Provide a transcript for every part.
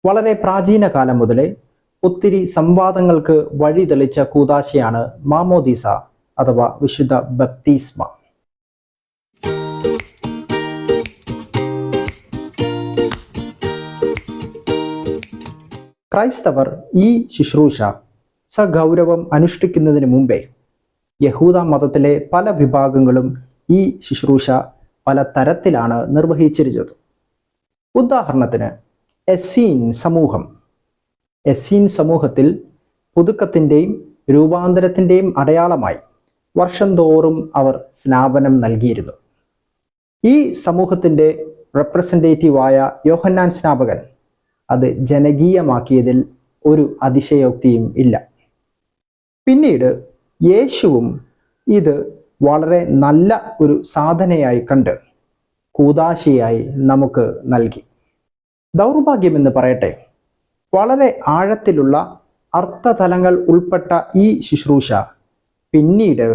വളരെ പ്രാചീന കാലം മുതലേ ഒത്തിരി സംവാദങ്ങൾക്ക് വഴി തെളിച്ച കൂദാശയാണ് മാമോദീസ അഥവാ വിശുദ്ധ ബപ്തിസ്മ. ക്രൈസ്തവർ ഈ ശുശ്രൂഷ സഗൗരവം അനുഷ്ഠിക്കുന്നതിന് മുമ്പേ യഹൂദ മതത്തിലെ പല വിഭാഗങ്ങളും ഈ ശുശ്രൂഷ പല തരത്തിലാണ് നിർവഹിച്ചിരുന്നത്. ഉദാഹരണത്തിന് എസ്സീൻ സമൂഹത്തിൽ പുതുക്കത്തിൻ്റെയും രൂപാന്തരത്തിൻ്റെയും അടയാളമായി വർഷം തോറും അവർ സ്നാപനം നൽകിയിരുന്നു. ഈ സമൂഹത്തിൻ്റെ റെപ്രസെൻറ്റേറ്റീവായ യോഹന്നാൻ സ്നാപകൻ അത് ജനകീയമാക്കിയതിൽ ഒരു അതിശയോക്തിയും ഇല്ല. പിന്നീട് യേശുവും ഇത് വളരെ നല്ല ഒരു സാധനയായി കണ്ട് കൂദാശയായി നമുക്ക് നൽകി. ദൗർഭാഗ്യമെന്ന് പറയട്ടെ, വളരെ ആഴത്തിലുള്ള അർത്ഥതലങ്ങൾ ഉൾപ്പെട്ട ഈ ശുശ്രൂഷ പിന്നീട്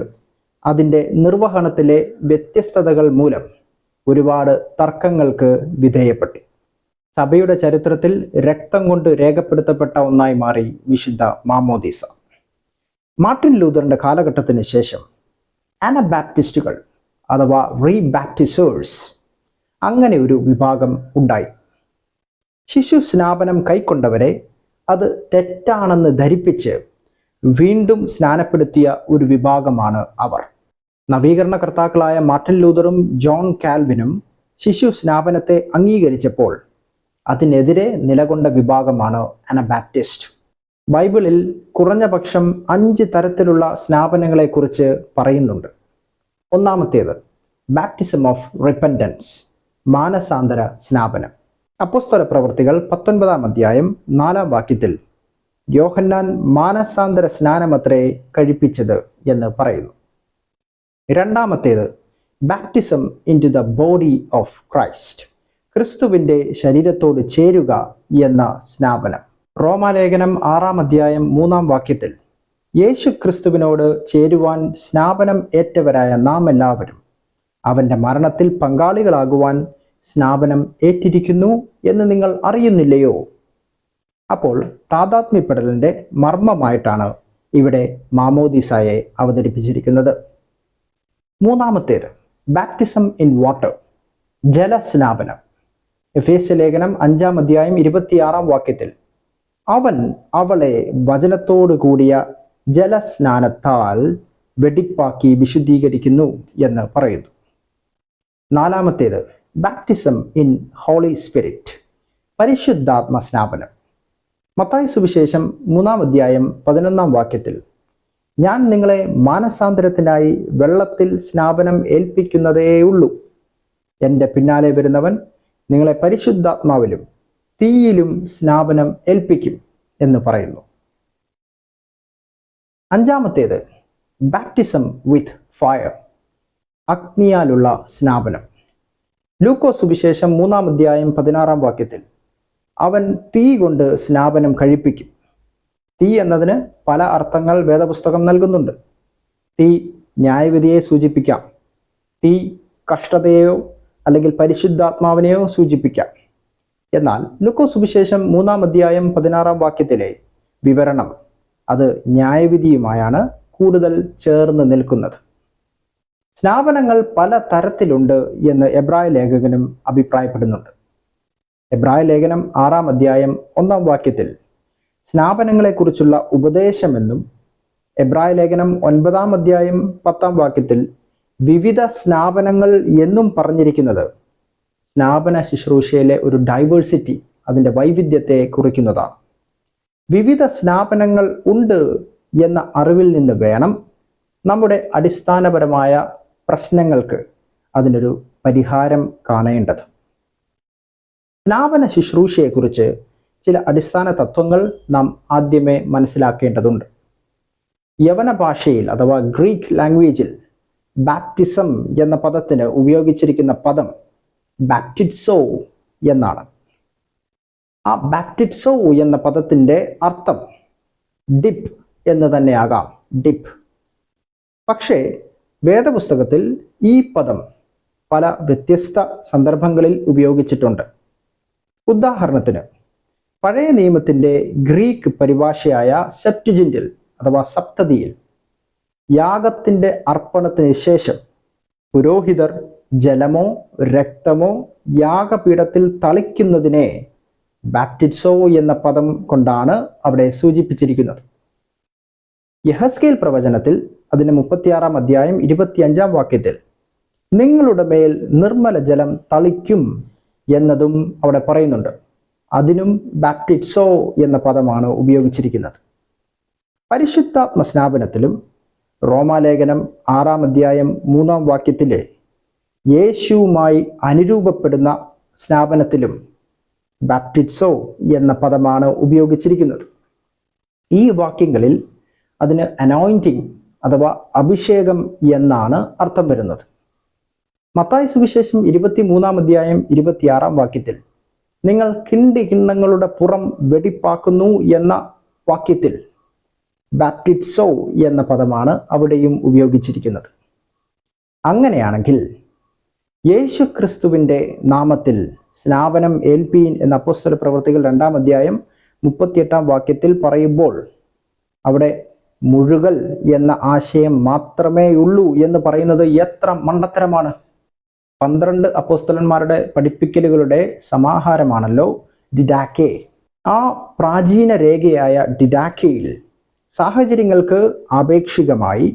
അതിൻ്റെ നിർവഹണത്തിലെ വ്യത്യസ്തതകൾ മൂലം ഒരുപാട് തർക്കങ്ങൾക്ക് വിധേയപ്പെട്ടു. സഭയുടെ ചരിത്രത്തിൽ രക്തം കൊണ്ട് രേഖപ്പെടുത്തപ്പെട്ട ഒന്നായി മാറി വിശുദ്ധ മാമോദീസ. മാർട്ടിൻ ലൂതറിന്റെ കാലഘട്ടത്തിന് ശേഷം അനബാപ്റ്റിസ്റ്റുകൾ അഥവാ റീബാപ്റ്റിസേഴ്സ് അങ്ങനെ ഒരു വിഭാഗം ഉണ്ടായി. ശിശു സ്നാപനം കൈക്കൊണ്ടവരെ അത് തെറ്റാണെന്ന് ധരിപ്പിച്ച് വീണ്ടും സ്നാനപ്പെടുത്തിയ ഒരു വിഭാഗമാണ് അവർ. നവീകരണകർത്താക്കളായ മാർട്ടിൻ ലൂതറും ജോൺ കാൽവിനും ശിശു സ്നാപനത്തെ അംഗീകരിച്ചപ്പോൾ അതിനെതിരെ നിലകൊണ്ട വിഭാഗമാണ് അനബാപ്റ്റിസ്റ്റ്. ബൈബിളിൽ കുറഞ്ഞപക്ഷം 5 തരത്തിലുള്ള സ്നാപനങ്ങളെക്കുറിച്ച് പറയുന്നുണ്ട്. ഒന്നാമത്തേത് ബാപ്റ്റിസം ഓഫ് റിപ്പൻറ്റൻസ്, മാനസാന്തര സ്നാപനം. അപ്പോസ്തല പ്രവൃത്തികൾ 19-ാം അധ്യായം 4-ാം വാക്യത്തിൽ യോഹന്നാൻ മാനസാന്തര സ്നാനമത്രേ കഴിപ്പിച്ചത് എന്ന് പറയുന്നു. രണ്ടാമത്തേത് baptism into the body of Christ, ക്രിസ്തുവിൻ്റെ ശരീരത്തോട് ചേരുക എന്ന സ്നാപനം. റോമാലേഖനം 6-ാം അധ്യായം 3-ാം വാക്യത്തിൽ യേശു ക്രിസ്തുവിനോട് ചേരുവാൻ സ്നാപനം ഏറ്റവരായ നാം എല്ലാവരും അവൻ്റെ മരണത്തിൽ പങ്കാളികളാകുവാൻ സ്നാപനം ഏറ്റിരിക്കുന്നു എന്ന് നിങ്ങൾ അറിയുന്നില്ലയോ? അപ്പോൾ താതാത്മ്യപ്പെടലിൻ്റെ മർമ്മമായിട്ടാണ് ഇവിടെ മാമോദീസായെ അവതരിപ്പിച്ചിരിക്കുന്നത്. മൂന്നാമത്തേത് ബാപ്റ്റിസം ഇൻ വാട്ടർ, ജലസ്നാപനം. എഫേസ്യ ലേഖനം 5-ാം അധ്യായം 26-ാം വാക്യത്തിൽ അവൻ അവളെ വചനത്തോടു കൂടിയ ജലസ്നാനത്താൽ വെടിപ്പാക്കി വിശുദ്ധീകരിക്കുന്നു എന്ന് പറയുന്നു. നാലാമത്തേത് ബാപ്റ്റിസം ഇൻ ഹോളി സ്പിരിറ്റ്, പരിശുദ്ധാത്മ സ്നാപനം. മത്തായി സുവിശേഷം 3-ാം അധ്യായം 11-ാം വാക്യത്തിൽ ഞാൻ നിങ്ങളെ മാനസാന്തരത്തിനായി വെള്ളത്തിൽ സ്നാപനം ഏൽപ്പിക്കുന്നതേയുള്ളൂ, എൻ്റെ പിന്നാലെ വരുന്നവൻ നിങ്ങളെ പരിശുദ്ധാത്മാവിലും തീയിലും സ്നാപനം ഏൽപ്പിക്കും എന്ന് പറയുന്നു. അഞ്ചാമത്തേത് ബാപ്റ്റിസം വിത്ത് ഫയർ, അഗ്നിയാലുള്ള സ്നാപനം. ലൂക്കോസ് സുവിശേഷം 3-ാം അധ്യായം 16-ാം വാക്യത്തിൽ അവൻ തീ കൊണ്ട് സ്നാപനം കഴിപ്പിക്കും. തീ എന്നതിന് പല അർത്ഥങ്ങൾ വേദപുസ്തകം നൽകുന്നുണ്ട്. തീ ന്യായവിധിയെ സൂചിപ്പിക്കാം, തീ കഷ്ടതയെയോ അല്ലെങ്കിൽ പരിശുദ്ധാത്മാവിനെയോ സൂചിപ്പിക്കാം. എന്നാൽ ലൂക്കോസ് സുവിശേഷം 3-ാം അധ്യായം 16-ാം വാക്യത്തിലെ വിവരണം അത് ന്യായവിധിയുമായാണ് കൂടുതൽ ചേർന്ന് നിൽക്കുന്നത്. സ്നാപനങ്ങൾ പല തരത്തിലുണ്ട് എന്ന് എബ്രായ ലേഖകനും അഭിപ്രായപ്പെടുന്നുണ്ട്. എബ്രായ ലേഖനം 6-ാം അധ്യായം 1-ാം വാക്യത്തിൽ സ്നാപനങ്ങളെക്കുറിച്ചുള്ള ഉപദേശമെന്നും എബ്രായ ലേഖനം 9-ാം അധ്യായം 10-ാം വാക്യത്തിൽ വിവിധ സ്നാപനങ്ങൾ എന്നും പറഞ്ഞിരിക്കുന്നത് സ്നാപന ശുശ്രൂഷയിലെ ഒരു ഡൈവേഴ്സിറ്റി, അതിൻ്റെ വൈവിധ്യത്തെ കുറിക്കുന്നതാണ്. വിവിധ സ്നാപനങ്ങൾ ഉണ്ട് എന്ന അറിവിൽ നിന്ന് വേണം നമ്മുടെ അടിസ്ഥാനപരമായ പ്രശ്നങ്ങൾക്ക് അതിനൊരു പരിഹാരം കാണേണ്ടത്. സ്നാപന ശുശ്രൂഷയെക്കുറിച്ച് ചില അടിസ്ഥാന തത്വങ്ങൾ നാം ആദ്യമേ മനസ്സിലാക്കേണ്ടതുണ്ട്. യവന ഭാഷയിൽ അഥവാ ഗ്രീക്ക് ലാംഗ്വേജിൽ ബാപ്റ്റിസം എന്ന പദത്തിന് ഉപയോഗിച്ചിരിക്കുന്ന പദം ബാപ്റ്റിസോ എന്നാണ്. ആ ബാപ്റ്റിസോ എന്ന പദത്തിൻ്റെ അർത്ഥം ഡിപ്പ് എന്ന് തന്നെയാകാം, ഡിപ്പ്. പക്ഷേ വേദപുസ്തകത്തിൽ ഈ പദം പല വ്യത്യസ്ത സന്ദർഭങ്ങളിൽ ഉപയോഗിച്ചിട്ടുണ്ട്. ഉദാഹരണത്തിന് പഴയ നിയമത്തിന്റെ ഗ്രീക്ക് പരിഭാഷയായ സെപ്റ്റുജിന്റിൽ അഥവാ സപ്തതിയിൽ യാഗത്തിന്റെ അർപ്പണത്തിന് ശേഷം പുരോഹിതർ ജലമോ രക്തമോ യാഗപീഠത്തിൽ തളിക്കുന്നതിനെ ബാപ്റ്റിസോ എന്ന പദം കൊണ്ടാണ് അവിടെ സൂചിപ്പിച്ചിരിക്കുന്നത്. യെഹെസ്കേൽ പ്രവചനത്തിൽ അതിന്റെ 36-ാം അധ്യായം 25-ാം വാക്യത്തിൽ നിങ്ങളുടെ മേൽ നിർമ്മല ജലം തളിക്കും എന്നതും അവിടെ പറയുന്നുണ്ട്. അതിനും ബാപ്റ്റിസോ എന്ന പദമാണ് ഉപയോഗിച്ചിരിക്കുന്നത്. പരിശുദ്ധാത്മ സ്നാപനത്തിലും റോമാലേഖനം 6-ാം അധ്യായം 3-ാം വാക്യത്തിലെ യേശുവുമായി അനുരൂപപ്പെടുന്ന സ്നാപനത്തിലും ബാപ്റ്റിസോ എന്ന പദമാണ് ഉപയോഗിച്ചിരിക്കുന്നത്. ഈ വാക്യങ്ങളിൽ അതിന് അനോയിന്റിങ് അഥവാ അഭിഷേകം എന്നാണ് അർത്ഥം വരുന്നത്. മത്തായി സുവിശേഷം 23-ാം അധ്യായം 26-ാം വാക്യത്തിൽ നിങ്ങൾ കിണ്ണങ്ങളുടെ പുറം വെടിപ്പാക്കുന്നു എന്ന വാക്യത്തിൽ ബാപ്റ്റിസോ എന്ന പദമാണ് അവിടെയും ഉപയോഗിച്ചിരിക്കുന്നത്. അങ്ങനെയാണെങ്കിൽ യേശു ക്രിസ്തുവിൻ്റെ നാമത്തിൽ സ്നാപനം ഏൽപ്പീൻ എന്ന അപ്പോസ്തല പ്രവൃത്തികൾ 2-ാം അധ്യായം 38-ാം വാക്യത്തിൽ പറയുമ്പോൾ അവിടെ മുഴുകൽ എന്ന ആശയം മാത്രമേ ഉള്ളൂ എന്ന് പറയുന്നത് എത്ര മണ്ടത്തരമാണ്! 12 അപ്പോസ്തലന്മാരുടെ പഠിപ്പിക്കലുകളുടെ സമാഹാരമാണല്ലോ ഡിഡാക്കെ. ആ പ്രാചീന രേഖയായ ഡിഡാക്കയിൽ സാഹചര്യങ്ങൾക്ക് ആപേക്ഷികമായി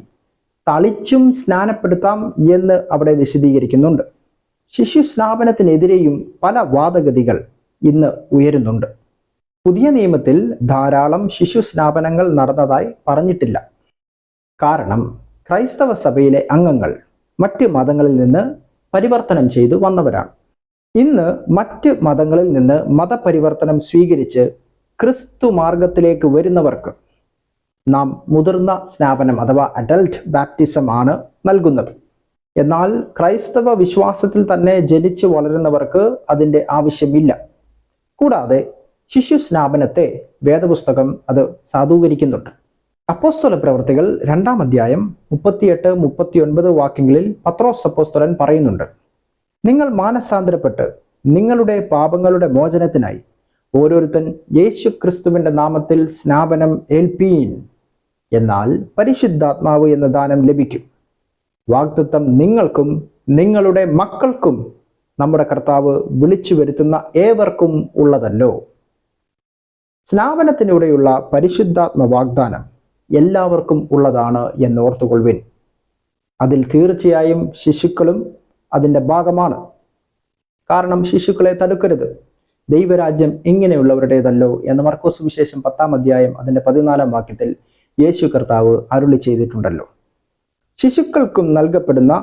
തളിച്ചും സ്നാനപ്പെടുത്താം എന്ന് അവിടെ വിശദീകരിക്കുന്നുണ്ട്. ശിശു സ്നാപനത്തിനെതിരെയും പല വാദഗതികൾ ഇന്ന് ഉയരുന്നുണ്ട്. പുതിയ നിയമത്തിൽ ധാരാളം ശിശു സ്നാപനങ്ങൾ നടന്നതായി പറഞ്ഞിട്ടില്ല. കാരണം ക്രൈസ്തവ സഭയിലെ അംഗങ്ങൾ മറ്റ് മതങ്ങളിൽ നിന്ന് പരിവർത്തനം ചെയ്തു വന്നവരാണ്. ഇന്ന് മറ്റ് മതങ്ങളിൽ നിന്ന് മതപരിവർത്തനം സ്വീകരിച്ച് ക്രിസ്തു മാർഗത്തിലേക്ക് വരുന്നവർക്ക് നാം മുതിർന്ന സ്നാപനം അഥവാ അഡൽട്ട് ബാപ്റ്റിസം ആണ് നൽകുന്നത്. എന്നാൽ ക്രൈസ്തവ വിശ്വാസത്തിൽ തന്നെ ജനിച്ചു വളരുന്നവർക്ക് അതിൻ്റെ ആവശ്യമില്ല. കൂടാതെ ശിശു സ്നാപനത്തെ വേദപുസ്തകം അത് സാധൂകരിക്കുന്നുണ്ട്. അപ്പോസ്തല പ്രവൃത്തികൾ 2-ാം അധ്യായം 38-39 വാക്യങ്ങളിൽ പത്രോസ് അപ്പോസ്തലൻ പറയുന്നുണ്ട്, നിങ്ങൾ മാനസാന്തരപ്പെട്ട് നിങ്ങളുടെ പാപങ്ങളുടെ മോചനത്തിനായി ഓരോരുത്തൻ യേശു ക്രിസ്തുവിൻ്റെ നാമത്തിൽ സ്നാപനം ഏൽപ്പീൻ, എന്നാൽ പരിശുദ്ധാത്മാവ് എന്ന ദാനം ലഭിക്കും. വാഗ്ദത്തം നിങ്ങൾക്കും നിങ്ങളുടെ മക്കൾക്കും നമ്മുടെ കർത്താവ് വിളിച്ചു വരുത്തുന്ന ഏവർക്കും ഉള്ളതല്ലോ. സ്നാപനത്തിലൂടെയുള്ള പരിശുദ്ധാത്മ വാഗ്ദാനം എല്ലാവർക്കും ഉള്ളതാണ് എന്ന് ഓർത്തുകൊള്ളുവിൻ. അതിൽ തീർച്ചയായും ശിശുക്കളും അതിൻ്റെ ഭാഗമാണ്. കാരണം ശിശുക്കളെ തടുക്കരുത്, ദൈവരാജ്യം ഇങ്ങനെയുള്ളവരുടേതല്ലോ എന്ന് മർക്കോസ് സുവിശേഷം 10-ാം അധ്യായം അതിൻ്റെ 14-ാം വാക്യത്തിൽ യേശു കർത്താവ് അരുളി ചെയ്തിട്ടുണ്ടല്ലോ. ശിശുക്കൾക്കും നൽകപ്പെടുന്ന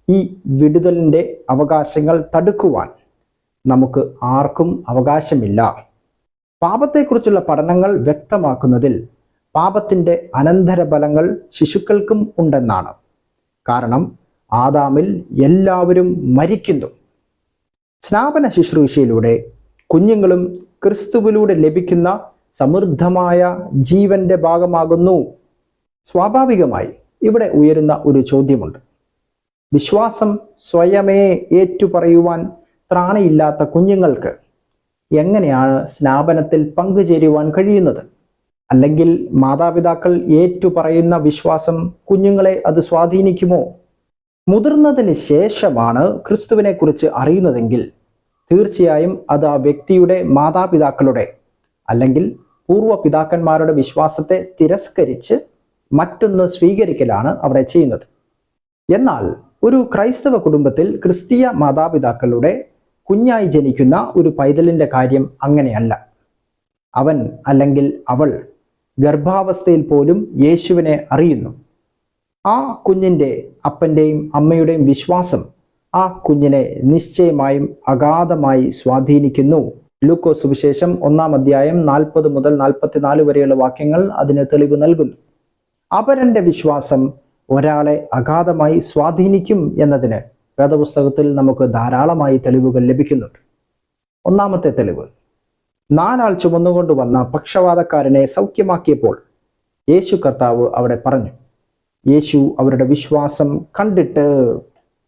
ഈ വിടുതലിൻ്റെ അവകാശങ്ങൾ തടുക്കുവാൻ നമുക്ക് ആർക്കും അവകാശമില്ല. പാപത്തെക്കുറിച്ചുള്ള പഠനങ്ങൾ വ്യക്തമാക്കുന്നതിൽ പാപത്തിൻ്റെ അനന്തരഫലങ്ങൾ ശിശുക്കൾക്കും ഉണ്ടെന്നാണ്. കാരണം ആദാമിൽ എല്ലാവരും മരിക്കുന്നു. സ്നാപന ശുശ്രൂഷയിലൂടെ കുഞ്ഞുങ്ങളും ക്രിസ്തുവിലൂടെ ലഭിക്കുന്ന സമൃദ്ധമായ ജീവന്റെ ഭാഗമാകുന്നു. സ്വാഭാവികമായി ഇവിടെ ഉയരുന്ന ഒരു ചോദ്യമുണ്ട്. വിശ്വാസം സ്വയമേ ഏറ്റുപറയുവാൻ ത്രാണിയില്ലാത്ത കുഞ്ഞുങ്ങൾക്ക് എങ്ങനെയാണ് സ്നാപനത്തിൽ പങ്കുചേരുവാൻ കഴിയുന്നത്? അല്ലെങ്കിൽ മാതാപിതാക്കൾ ഏറ്റുപറയുന്ന വിശ്വാസം കുഞ്ഞുങ്ങളെ അത് സ്വാധീനിക്കുമോ? മുതിർന്നതിന് ശേഷമാണ് ക്രിസ്തുവിനെ കുറിച്ച് അറിയുന്നതെങ്കിൽ തീർച്ചയായും അത് ആ വ്യക്തിയുടെ മാതാപിതാക്കളുടെ അല്ലെങ്കിൽ പൂർവ്വപിതാക്കന്മാരുടെ വിശ്വാസത്തെ തിരസ്കരിച്ച് മറ്റൊന്ന് സ്വീകരിക്കലാണ് അവിടെ ചെയ്യുന്നത്. എന്നാൽ ഒരു ക്രൈസ്തവ കുടുംബത്തിൽ ക്രിസ്തീയ മാതാപിതാക്കളുടെ കുഞ്ഞായി ജനിക്കുന്ന ഒരു പൈതലിൻ്റെ കാര്യം അങ്ങനെയല്ല. അവൻ അല്ലെങ്കിൽ അവൾ ഗർഭാവസ്ഥയിൽ പോലും യേശുവിനെ അറിയുന്നു. ആ കുഞ്ഞിൻ്റെ അപ്പൻ്റെയും അമ്മയുടെയും വിശ്വാസം ആ കുഞ്ഞിനെ നിശ്ചയമായും അഗാധമായി സ്വാധീനിക്കുന്നു. ലൂക്കോസ് സുവിശേഷം 1-ാം അധ്യായം 40 മുതൽ 44 വരെയുള്ള വാക്യങ്ങൾ അതിന് തെളിവ് നൽകുന്നു. അപരന്റെ വിശ്വാസം ഒരാളെ അഗാധമായി സ്വാധീനിക്കും എന്നതിന് വേദപുസ്തകത്തിൽ നമുക്ക് ധാരാളമായി തെളിവുകൾ ലഭിക്കുന്നുണ്ട്. ഒന്നാമത്തെ തെളിവ്, 4 ആൾ ചുമന്നുകൊണ്ട് വന്ന പക്ഷവാതക്കാരനെ സൗഖ്യമാക്കിയപ്പോൾ യേശു കർത്താവ് അവിടെ പറഞ്ഞു. യേശു അവരുടെ വിശ്വാസം കണ്ടിട്ട്,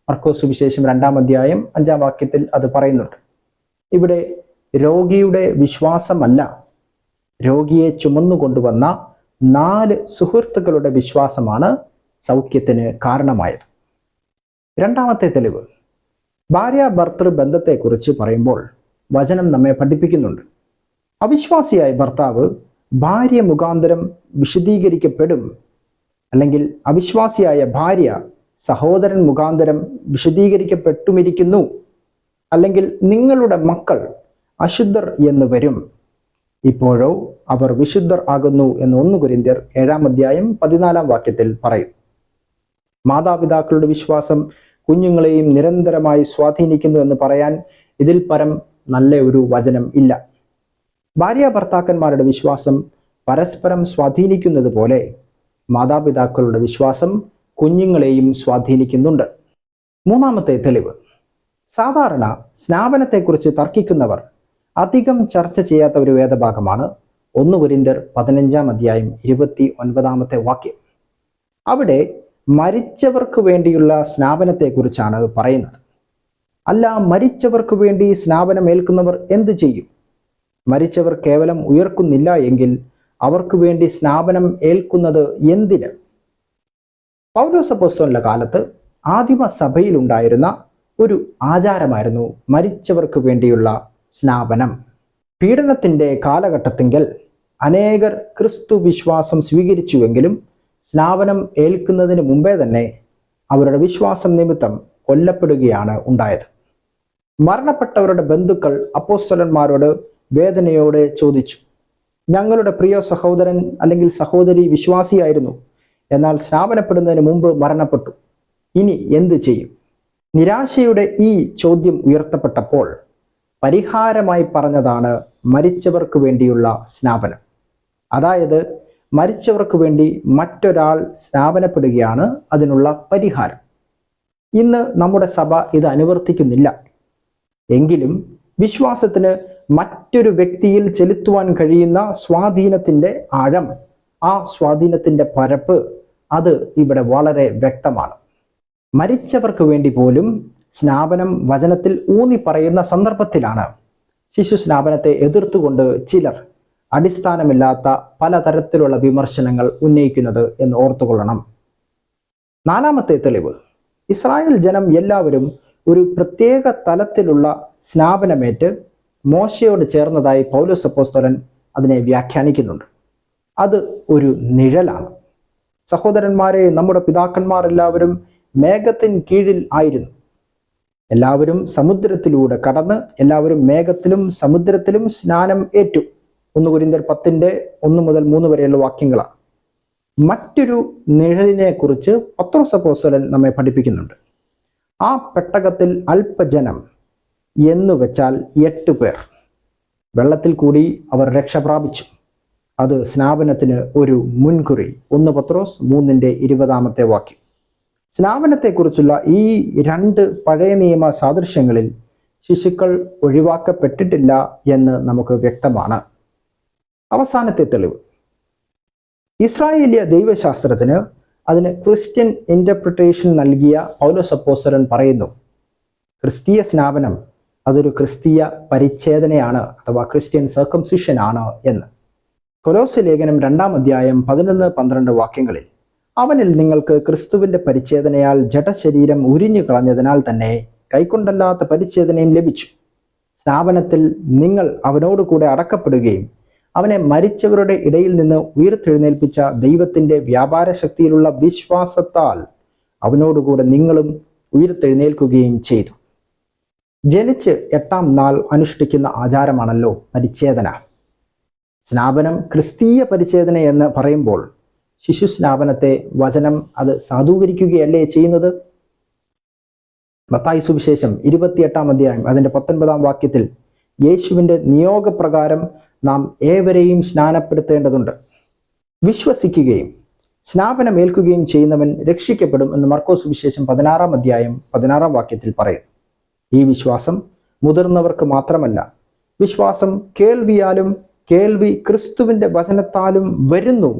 മർക്കോസ് സുവിശേഷം 2-ാം അധ്യായം 5-ാം വാക്യത്തിൽ അത് പറയുന്നുണ്ട്. ഇവിടെ രോഗിയുടെ വിശ്വാസമല്ല രോഗിയെ ചുമന്നുകൊണ്ടുവന്ന 4 സുഹൃത്തുക്കളുടെ വിശ്വാസമാണ് സൗഖ്യത്തിന് കാരണമായത്. രണ്ടാമത്തെ തെളിവ്, ഭാര്യ ഭർത്തൃ ബന്ധത്തെക്കുറിച്ച് പറയുമ്പോൾ വചനം നമ്മെ പഠിപ്പിക്കുന്നുണ്ട്. അവിശ്വാസിയായ ഭർത്താവ് ഭാര്യ മുഖാന്തരം വിശദീകരിക്കപ്പെടും, അല്ലെങ്കിൽ അവിശ്വാസിയായ ഭാര്യ സഹോദരൻ മുഖാന്തരം വിശദീകരിക്കപ്പെട്ടുമിരിക്കുന്നു, അല്ലെങ്കിൽ നിങ്ങളുടെ മക്കൾ അശുദ്ധർ എന്ന് വരും, ഇപ്പോഴോ അവർ വിശുദ്ധർ ആകുന്നു എന്ന് 1 കൊരിന്ത്യർ 7-ാം അധ്യായം 14-ാം വാക്യത്തിൽ പറയും. മാതാപിതാക്കളുടെ വിശ്വാസം കുഞ്ഞുങ്ങളെയും നിരന്തരമായി സ്വാധീനിക്കുന്നു എന്ന് പറയാൻ ഇതിൽ പരം നല്ല ഒരു വചനം ഇല്ല. ഭാര്യ ഭർത്താക്കന്മാരുടെ വിശ്വാസം പരസ്പരം സ്വാധീനിക്കുന്നത് പോലെ മാതാപിതാക്കളുടെ വിശ്വാസം കുഞ്ഞുങ്ങളെയും സ്വാധീനിക്കുന്നുണ്ട്. മൂന്നാമത്തെ തെളിവ്, സാധാരണ സ്നാപനത്തെക്കുറിച്ച് തർക്കിക്കുന്നവർ അധികം ചർച്ച ചെയ്യാത്ത ഒരു വേദഭാഗമാണ് 1 കൊരിന്ത്യർ 15-ാം അധ്യായം 29-ാമത്തെ വാക്യം. അവിടെ മരിച്ചവർക്ക് വേണ്ടിയുള്ള സ്നാപനത്തെക്കുറിച്ചാണ് പറയുന്നത്. അല്ല, മരിച്ചവർക്ക് വേണ്ടി സ്നാപനം ഏൽക്കുന്നവർ എന്ത് ചെയ്യും? മരിച്ചവർ കേവലം ഉയർക്കുന്നില്ല എങ്കിൽ അവർക്ക് വേണ്ടി സ്നാപനം ഏൽക്കുന്നത് എന്തിന്? പൗലോസ് അപ്പോസ്തലന്റെ കാലത്ത് ആദിമ സഭയിലുണ്ടായിരുന്ന ഒരു ആചാരമായിരുന്നു മരിച്ചവർക്ക് വേണ്ടിയുള്ള സ്നാപനം. പീഡനത്തിന്റെ കാലഘട്ടത്തിങ്കിൽ അനേകർ ക്രിസ്തു വിശ്വാസം സ്വീകരിച്ചുവെങ്കിലും സ്നാപനം ഏൽക്കുന്നതിന് മുമ്പേ തന്നെ അവരുടെ വിശ്വാസം നിമിത്തം കൊല്ലപ്പെടുകയാണ് ഉണ്ടായത്. മരണപ്പെട്ടവരുടെ ബന്ധുക്കൾ അപ്പോസ്തലന്മാരോട് വേദനയോടെ ചോദിച്ചു, ഞങ്ങളുടെ പ്രിയ സഹോദരൻ അല്ലെങ്കിൽ സഹോദരി വിശ്വാസിയായിരുന്നു, എന്നാൽ സ്നാപനപ്പെടുന്നതിന് മുമ്പ് മരണപ്പെട്ടു, ഇനി എന്ത് ചെയ്യും? നിരാശയുടെ ഈ ചോദ്യം ഉയർത്തപ്പെട്ടപ്പോൾ പരിഹാരമായി പറഞ്ഞതാണ് മരിച്ചവർക്ക് വേണ്ടിയുള്ള സ്നാപനം. അതായത് മരിച്ചവർക്ക് വേണ്ടി മറ്റൊരാൾ സ്നാപനപ്പെടുകയാണ് അതിനുള്ള പരിഹാരം. ഇന്ന് നമ്മുടെ സഭ ഇത് അനുവർത്തിക്കുന്നില്ല. എങ്കിലും വിശ്വാസത്തിന് മറ്റൊരു വ്യക്തിയിൽ ചെലുത്തുവാൻ കഴിയുന്ന സ്വാധീനത്തിൻ്റെ ആഴം, ആ സ്വാധീനത്തിൻ്റെ പരപ്പ്, അത് ഇവിടെ വളരെ വ്യക്തമാണ്. മരിച്ചവർക്ക് വേണ്ടി പോലും സ്നാപനം വചനത്തിൽ ഊന്നി പറയുന്ന സന്ദർഭത്തിലാണ് ശിശു സ്നാപനത്തെ എതിർത്തുകൊണ്ട് ചിലർ അടിസ്ഥാനമില്ലാത്ത പലതരത്തിലുള്ള വിമർശനങ്ങൾ ഉന്നയിക്കുന്നത് എന്ന് ഓർത്തുകൊള്ളണം. നാലാമത്തെ തെളിവ്, ഇസ്രായേൽ ജനം എല്ലാവരും ഒരു പ്രത്യേക തലത്തിലുള്ള സ്നാപനമേറ്റ് മോശയോട് ചേർന്നതായി പൗലോസ് അപ്പോസ്തലൻ അതിനെ വ്യാഖ്യാനിക്കുന്നുണ്ട്. അത് ഒരു നിഴലാണ്. സഹോദരന്മാരെ, നമ്മുടെ പിതാക്കന്മാർ എല്ലാവരും മേഘത്തിന് കീഴിൽ ആയിരുന്നു. എല്ലാവരും സമുദ്രത്തിലൂടെ കടന്ന് എല്ലാവരും മേഘത്തിലും സമുദ്രത്തിലും സ്നാനം ഏറ്റു. 1 കൊരിന്ത്യർ 10-1 മുതൽ 3 വരെയുള്ള വാക്യങ്ങളാണ്. മറ്റൊരു നിഴലിനെ കുറിച്ച് പത്രോസ് അപ്പോസ്തലൻ നമ്മെ പഠിപ്പിക്കുന്നുണ്ട്. ആ പെട്ടകത്തിൽ അല്പജനം എന്നു വെച്ചാൽ 8 പേർ. വെള്ളത്തിൽ കൂടി അവർ രക്ഷ പ്രാപിച്ചു. അത് സ്നാപനത്തിന് ഒരു മുൻകുറി. 1 പത്രോസ് 3-20 വാക്യം. സ്നാപനത്തെക്കുറിച്ചുള്ള ഈ 2 പഴയ നിയമ സാദൃശ്യങ്ങളിൽ ശിശുക്കൾ ഒഴിവാക്കപ്പെട്ടിട്ടില്ല എന്ന് നമുക്ക് വ്യക്തമാണ്. അവസാനത്തെ തെളിവ്, ഇസ്രായേലിയ ദൈവശാസ്ത്രത്തിന് അതിന് ക്രിസ്ത്യൻ ഇന്റർപ്രിട്ടേഷൻ നൽകിയ പൗലോസ് അപ്പോസ്തലൻ പറയുന്നു, ക്രിസ്തീയ സ്നാപനം അതൊരു ക്രിസ്തീയ പരിച്ഛേദനയാണ്, അഥവാ ക്രിസ്ത്യൻ സർക്കംസിഷൻ ആണ് എന്ന്. കൊലോസ്യ ലേഖനം 2-ാം അധ്യായം 11-12 വാക്യങ്ങളിൽ, അവനിൽ നിങ്ങൾക്ക് ക്രിസ്തുവിന്റെ പരിച്ഛേദനയാൽ ജഡശരീരം ഉരിഞ്ഞു കളഞ്ഞതിനാൽ തന്നെ കൈക്കൊണ്ടല്ലാത്ത പരിച്ഛേദനയും ലഭിച്ചു. സ്നാപനത്തിൽ നിങ്ങൾ അവനോട് കൂടെ അടക്കപ്പെടുകയും അവനെ മരിച്ചവരുടെ ഇടയിൽ നിന്ന് ഉയർത്തെഴുന്നേൽപ്പിച്ച ദൈവത്തിന്റെ വ്യാപാര ശക്തിയിലുള്ള വിശ്വാസത്താൽ അവനോടുകൂടെ നിങ്ങളും ഉയർത്തെഴുന്നേൽക്കുകയും ചെയ്തു. ജനിച്ച് 8-ാം നാൾ അനുഷ്ഠിക്കുന്ന ആചാരമാണല്ലോ പരിച്ഛേദന. സ്നാപനം ക്രിസ്തീയ പരിച്ഛേദന എന്ന് പറയുമ്പോൾ ശിശു സ്നാപനത്തെ വചനം അത് സാധൂകരിക്കുകയല്ലേ ചെയ്യുന്നത്? മത്തായി സുവിശേഷം 28-ാം അധ്യായം അതിൻ്റെ 19-ാം വാക്യത്തിൽ യേശുവിൻ്റെ നിയോഗപ്രകാരം നാം ഏവരെയും സ്നാനപ്പെടുത്തേണ്ടതുണ്ട്. വിശ്വസിക്കുകയും സ്നാപനം ഏൽക്കുകയും ചെയ്യുന്നവൻ രക്ഷിക്കപ്പെടും എന്ന് മർക്കോസ് സുവിശേഷം 16-ാം അധ്യായം 16-ാം വാക്യത്തിൽ പറയുന്നു. ഈ വിശ്വാസം മുതിർന്നവർക്ക് മാത്രമല്ല, വിശ്വാസം കേൾവിയാലും കേൾവി ക്രിസ്തുവിൻ്റെ വചനത്താലും വരുന്നു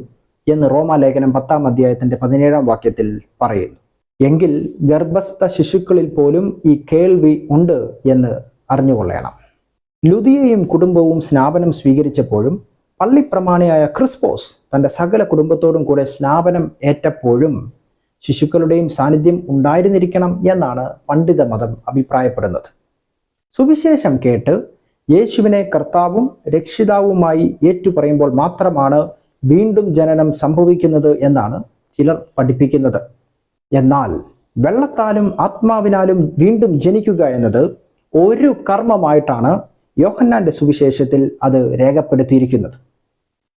എന്ന് റോമാലേഖനം 10-ാം അധ്യായത്തിൻ്റെ 17-ാം വാക്യത്തിൽ പറയുന്നു. എങ്കിൽ ഗർഭസ്ഥ ശിശുക്കളിൽ പോലും ഈ കേൾവി ഉണ്ട് എന്ന് അറിഞ്ഞുകൊള്ളണം. ലുദിയയും കുടുംബവും സ്നാപനം സ്വീകരിച്ചപ്പോഴും പള്ളിപ്രമാണിയായ ക്രിസ്പോസ് തൻ്റെ സകല കുടുംബത്തോടും കൂടെ സ്നാപനം ഏറ്റപ്പോഴും ശിശുക്കളുടെയും സാന്നിധ്യം ഉണ്ടായിരുന്നിരിക്കണം എന്നാണ് പണ്ഡിത മതം അഭിപ്രായപ്പെടുന്നത്. സുവിശേഷം കേട്ട് യേശുവിനെ കർത്താവും രക്ഷിതാവുമായി ഏറ്റുപറയുമ്പോൾ മാത്രമാണ് വീണ്ടും ജനനം സംഭവിക്കുന്നത് എന്നാണ് ചിലർ പഠിപ്പിക്കുന്നത്. എന്നാൽ വെള്ളത്താലും ആത്മാവിനാലും വീണ്ടും ജനിക്കുക എന്നത് ഒരു കർമ്മമായിട്ടാണ് യോഹന്നാന്റെ സുവിശേഷത്തിൽ അത് രേഖപ്പെടുത്തിയിരിക്കുന്നത്.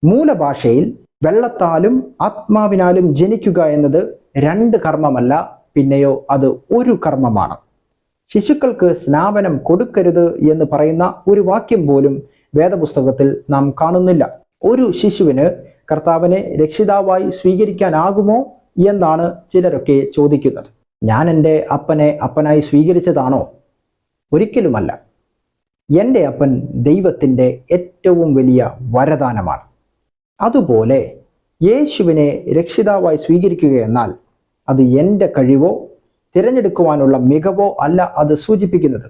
മൂലഭാഷയിൽ വെള്ളത്താലും ആത്മാവിനാലും ജനിക്കുക എന്നത് രണ്ട് കർമ്മമല്ല, പിന്നെയോ അത് ഒരു കർമ്മമാണ്. ശിശുക്കൾക്ക് സ്നാപനം കൊടുക്കരുത് എന്ന് പറയുന്ന ഒരു വാക്യം പോലും വേദപുസ്തകത്തിൽ നാം കാണുന്നില്ല. ഒരു ശിശുവിന് കർത്താവിനെ രക്ഷിതാവായി സ്വീകരിക്കാനാകുമോ എന്നാണ് ചിലരൊക്കെ ചോദിക്കുന്നത്. ഞാൻ എൻ്റെ അപ്പനെ അപ്പനായി സ്വീകരിച്ചതാണോ? ഒരിക്കലുമല്ല. എൻ്റെ അപ്പൻ ദൈവത്തിൻ്റെ ഏറ്റവും വലിയ വരദാനമാണ്. അതുപോലെ യേശുവിനെ രക്ഷിതാവായി സ്വീകരിക്കുക എന്നാൽ അത് എൻ്റെ കഴിവോ തിരഞ്ഞെടുക്കുവാനുള്ള മികവോ അല്ല അത് സൂചിപ്പിക്കുന്നത്.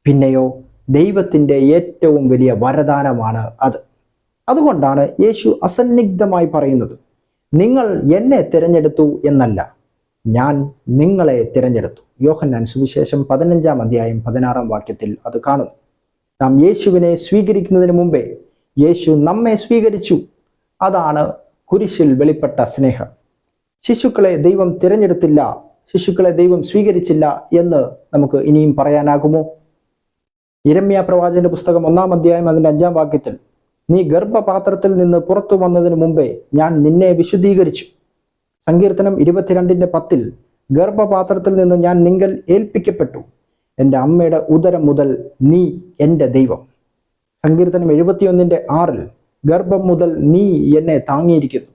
പിന്നെയോ ദൈവത്തിൻ്റെ ഏറ്റവും വലിയ വരദാനമാണ് അത്. അതുകൊണ്ടാണ് യേശു അസന്നിഗ്ധമായി പറയുന്നത്, നിങ്ങൾ എന്നെ തിരഞ്ഞെടുത്തു എന്നല്ല, ഞാൻ നിങ്ങളെ തിരഞ്ഞെടുത്തു. യോഹന്നാൻ സുവിശേഷം 15 അധ്യായം 16 വാക്യത്തിൽ അത് കാണുന്നു. നാം യേശുവിനെ സ്വീകരിക്കുന്നതിന് മുമ്പേ യേശു നമ്മെ സ്വീകരിച്ചു. അതാണ് കുരിശിൽ വെളിപ്പെട്ട സ്നേഹം. ശിശുക്കളെ ദൈവം തിരഞ്ഞെടുത്തില്ല, ശിശുക്കളെ ദൈവം സ്വീകരിച്ചില്ല എന്ന് നമുക്ക് ഇനിയും പറയാനാകുമോ? യിരെമ്യാ പ്രവാചകന്റെ പുസ്തകം 1 അധ്യായം അതിൻ്റെ 5 വാക്യത്തിൽ, നീ ഗർഭപാത്രത്തിൽ നിന്ന് പുറത്തു വന്നതിന് മുമ്പേ ഞാൻ നിന്നെ വിശുദ്ധീകരിച്ചു. സങ്കീർത്തനം 22:10, ഗർഭപാത്രത്തിൽ നിന്ന് ഞാൻ നിങ്കൽ ഏൽപ്പിക്കപ്പെട്ടു, എൻ്റെ അമ്മയുടെ ഉദരം മുതൽ നീ എൻ്റെ ദൈവം. സങ്കീർത്തനം 71:6, ഗർഭം മുതൽ നീ എന്നെ താങ്ങിയിരിക്കുന്നു.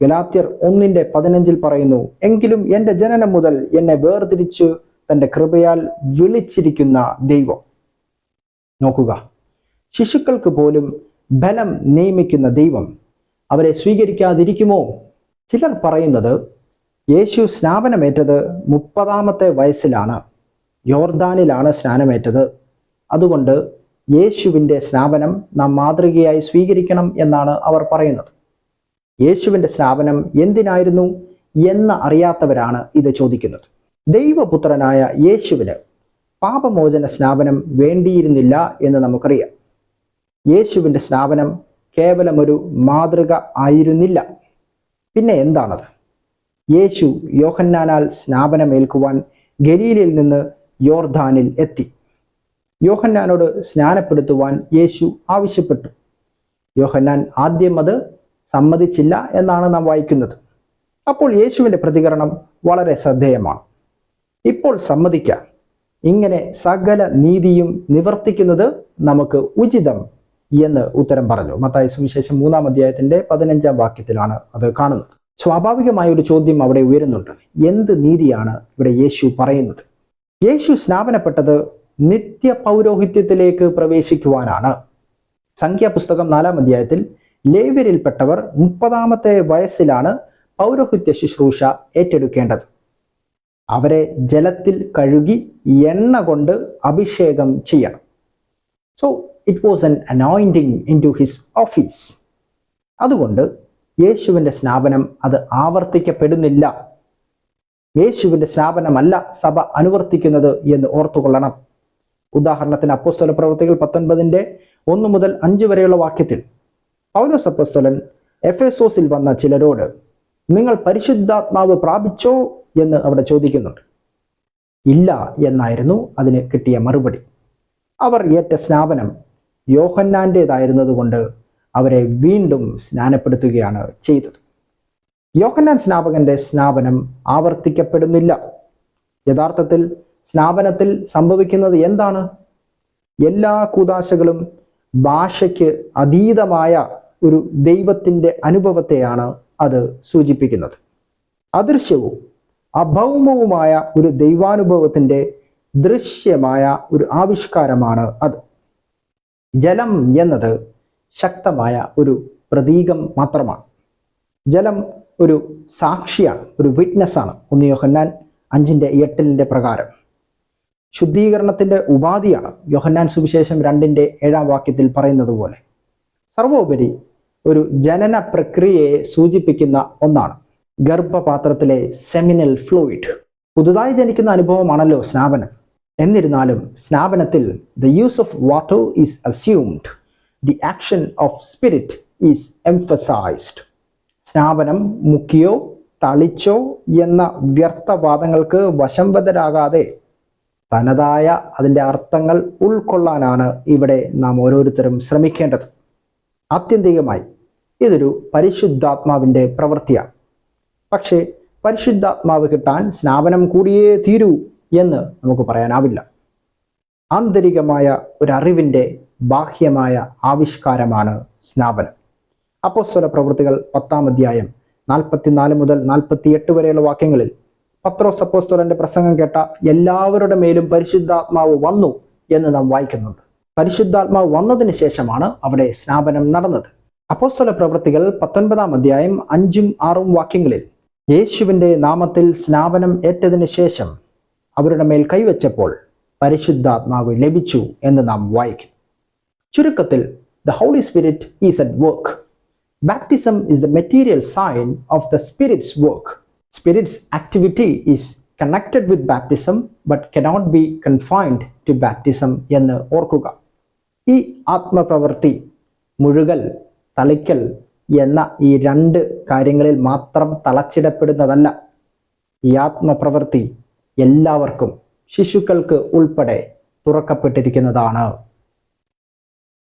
ഗലാത്യർ 1:15 പറയുന്നു, എങ്കിലും എൻ്റെ ജനനം മുതൽ എന്നെ വേർതിരിച്ചു തൻ്റെ കൃപയാൽ വിളിച്ചിരിക്കുന്ന ദൈവം. നോക്കുക, ശിശുക്കൾക്ക് പോലും ബലം നിയമിക്കുന്ന ദൈവം അവരെ സ്വീകരിക്കാതിരിക്കുമോ? ചിലർ പറയുന്നത് യേശു സ്നാപനമേറ്റത് 30-ാമത്തെ വയസ്സിലാണ്, യോർദാനിലാണ് സ്നാനമേറ്റത്. അതുകൊണ്ട് യേശുവിൻ്റെ സ്നാപനം നാം മാതൃകയായി സ്വീകരിക്കണം എന്നാണ് അവർ പറയുന്നത്. യേശുവിൻ്റെ സ്നാപനം എന്തിനായിരുന്നു എന്ന് അറിയാത്തവരാണ് ഇത് ചോദിക്കുന്നത്. ദൈവപുത്രനായ യേശുവിന് പാപമോചന സ്നാപനം വേണ്ടിയിരുന്നില്ല എന്ന് നമുക്കറിയാം. യേശുവിൻ്റെ സ്നാപനം കേവലം ഒരു മാതൃക ആയിരുന്നില്ല. പിന്നെ എന്താണത്? യേശു യോഹന്നാനാൽ സ്നാപനമേൽക്കുവാൻ ഗലീലയിൽ നിന്ന് യോർദാനിൽ എത്തി. യോഹന്നാനോട് സ്നാനപ്പെടുത്തുവാൻ യേശു ആവശ്യപ്പെട്ടു. യോഹന്നാൻ ആദ്യം അത് സമ്മതിച്ചില്ല എന്നാണ് നാം വായിക്കുന്നത്. അപ്പോൾ യേശുവിൻ്റെ പ്രതികരണം വളരെ ശ്രദ്ധേയമാണ്. ഇപ്പോൾ സമ്മതിക്കാം, ഇങ്ങനെ സകല നീതിയും നിവർത്തിക്കുന്നത് നമുക്ക് ഉചിതം എന്ന് ഉത്തരം പറഞ്ഞു. മത്തായി സുവിശേഷം 3 അധ്യായത്തിന്റെ 15 വാക്യത്തിലാണ് അത് കാണുന്നത്. സ്വാഭാവികമായ ഒരു ചോദ്യം അവിടെ ഉയരുന്നുണ്ട്. എന്ത് നീതിയാണ് ഇവിടെ യേശു പറയുന്നത്? യേശു സ്നാപനപ്പെട്ടത് നിത്യ പൗരോഹിത്യത്തിലേക്ക് പ്രവേശിക്കുവാനാണ്. സംഖ്യാപുസ്തകം 4 അധ്യായത്തിൽ ലേവ്യരിൽപ്പെട്ടവർ 30-ാമത്തെ വയസ്സിലാണ് പൗരോഹിത്യ ശുശ്രൂഷ ഏറ്റെടുക്കേണ്ടത്. അവരെ ജലത്തിൽ കഴുകി എണ്ണ കൊണ്ട് അഭിഷേകം ചെയ്യണം. So it was an anointing into his office. അതുകൊണ്ട് യേശുവിൻ്റെ സ്നാപനം അത് ആവർത്തിക്കപ്പെടുന്നില്ല. യേശുവിൻ്റെ സ്നാപനമല്ല സഭ അനുവർത്തിക്കുന്നത് എന്ന് ഓർത്തുകൊള്ളണം. ഉദാഹരണത്തിന് അപ്പോസ്തല പ്രവൃത്തികൾ 19:1 മുതൽ 5 വരെയുള്ള വാക്യത്തിൽ പൗലോസ് അപ്പോസ്തലൻ എഫേസോസിൽ വന്ന ചിലരോട് നിങ്ങൾ പരിശുദ്ധാത്മാവ് പ്രാപിച്ചോ എന്ന് അവിടെ ചോദിക്കുന്നുണ്ട്. ഇല്ല എന്നായിരുന്നു അതിന് കിട്ടിയ മറുപടി. അവർ ഏറ്റ സ്നാപനം യോഹന്നാൻ്റേതായിരുന്നത് കൊണ്ട് അവരെ വീണ്ടും സ്നാനപ്പെടുത്തുകയാണ് ചെയ്തത്. യോഹന്നാൻ സ്നാപകന്റെ സ്നാപനം ആവർത്തിക്കപ്പെടുന്നില്ല. യഥാർത്ഥത്തിൽ സ്നാപനത്തിൽ സംഭവിക്കുന്നത് എന്താണ്? എല്ലാ കൂദാശകളും ഭാഷയ്ക്ക് അതീതമായ ഒരു ദൈവത്തിൻ്റെ അനുഭവത്തെയാണ് അത് സൂചിപ്പിക്കുന്നത്. അദൃശ്യവും അഭൗമവുമായ ഒരു ദൈവാനുഭവത്തിൻ്റെ ദൃശ്യമായ ഒരു ആവിഷ്കാരമാണ് അത്. ജലം എന്നത് ശക്തമായ ഒരു പ്രതീകം മാത്രമാണ്. ജലം ഒരു സാക്ഷിയാണ്, ഒരു വിറ്റ്നസ്സാണ്. 1 യോഹന്നാൻ 5:8 പ്രകാരം ശുദ്ധീകരണത്തിൻ്റെ ഉപാധിയാണ്. യോഹന്നാൻ സുവിശേഷം 2:7 വാക്യത്തിൽ പറയുന്നത് പോലെ സർവോപരി ഒരു ജനന പ്രക്രിയയെ സൂചിപ്പിക്കുന്ന ഒന്നാണ്. ഗർഭപാത്രത്തിലെ സെമിനൽ ഫ്ലൂയിഡ്. പുതുതായി ജനിക്കുന്ന അനുഭവമാണല്ലോ സ്നാപനം. എന്നിരുന്നാലും സ്നാപനത്തിൽ the use of water is assumed, the action of spirit is emphasised. സ്നാപനം മുക്കിയോ തളിച്ചോ എന്ന വ്യർത്ഥവാദങ്ങൾക്ക് വശംവദരാകാതെ തനതായ അതിൻ്റെ അർത്ഥങ്ങൾ ഉൾക്കൊള്ളാനാണ് ഇവിടെ നാം ഓരോരുത്തരും ശ്രമിക്കേണ്ടത്. ആത്യന്തികമായി ഇതൊരു പരിശുദ്ധാത്മാവിൻ്റെ പ്രവൃത്തിയാണ്. പക്ഷേ പരിശുദ്ധാത്മാവ് കിട്ടാൻ സ്നാപനം കൂടിയേ തീരൂ എന്ന് നമുക്ക് പറയാനാവില്ല. ആന്തരികമായ ഒരറിവിൻ്റെ ബാഹ്യമായ ആവിഷ്കാരമാണ് സ്നാപനം. അപ്പോസ്തല പ്രവൃത്തികൾ 10-ാം അധ്യായം 44 മുതൽ 48 വരെയുള്ള വാക്യങ്ങളിൽ പത്രോസ് അപ്പോസ്തലന്റെ പ്രസംഗം കേട്ട എല്ലാവരുടെ മേലും പരിശുദ്ധാത്മാവ് വന്നു എന്ന് നാം വായിക്കുന്നുണ്ട്. പരിശുദ്ധാത്മാവ് വന്നതിന് ശേഷമാണ് അവിടെ സ്നാപനം നടന്നത്. അപ്പോസ്തല പ്രവൃത്തികൾ 19-ാം അധ്യായം 5-6 വാക്യങ്ങളിൽ യേശുവിൻ്റെ നാമത്തിൽ സ്നാപനം ഏറ്റതിനു ശേഷം അവരുടെ മേൽ കൈവച്ചപ്പോൾ പരിശുദ്ധാത്മാവ് ലഭിച്ചു എന്ന് നാം വായിക്കും. ചുരുക്കത്തിൽ, the Holy Spirit is at work. Baptism is the material sign of the Spirit's work. Spirit's activity is connected with baptism but cannot be confined to baptism എന്ന് ഓർക്കുക. ഈ ആത്മപ്രവൃത്തി മുഴുകൽ, തളിക്കൽ എന്ന ഈ 2 കാര്യങ്ങളിൽ മാത്രം തളച്ചിടപ്പെടുന്നതല്ല. ഈ ആത്മപ്രവൃത്തി എല്ലാവർക്കും, ശിശുക്കൾക്ക് ഉൾപ്പെടെ തുറക്കപ്പെട്ടിരിക്കുന്നതാണ്.